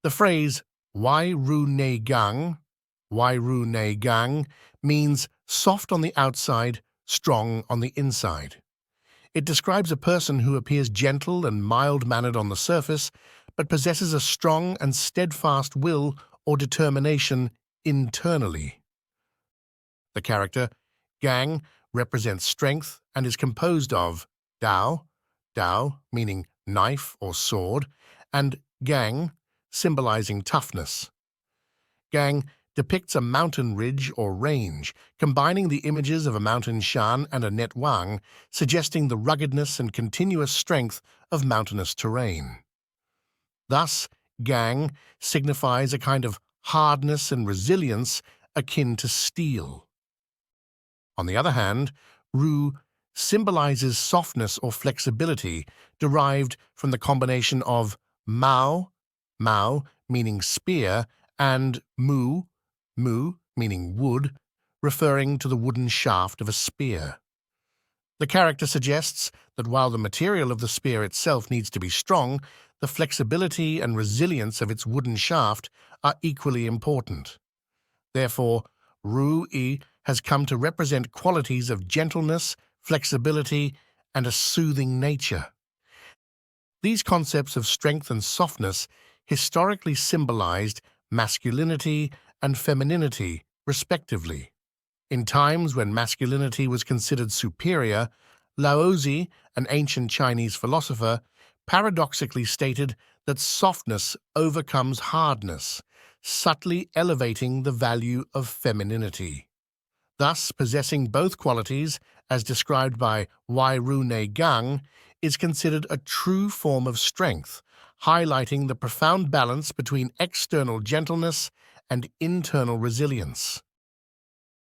The phrase外柔內剛, means soft on the outside, strong on the inside. It describes a person who appears gentle and mild-mannered on the surface, but possesses a strong and steadfast will or determination internally. The character gāng represents strength and is composed of dao, meaning knife or sword, and gāng, symbolizing toughness. Gāng depicts a mountain ridge or range, combining the images of a mountain shan and a net wang, suggesting the ruggedness and continuous strength of mountainous terrain. Thus, gāng signifies a kind of hardness and resilience akin to steel. On the other hand, ru symbolizes softness or flexibility, derived from the combination of mao, meaning spear, and mu, meaning wood, referring to the wooden shaft of a spear. The character suggests that while the material of the spear itself needs to be strong, the flexibility and resilience of its wooden shaft are equally important. Therefore, ru-i has come to represent qualities of gentleness, flexibility, and a soothing nature. These concepts of strength and softness historically symbolized masculinity and femininity, respectively. In times when masculinity was considered superior, Laozi, an ancient Chinese philosopher, paradoxically stated that softness overcomes hardness, subtly elevating the value of femininity. Thus, possessing both qualities, as described by外柔內剛, is considered a true form of strength, highlighting the profound balance between external gentleness and internal resilience.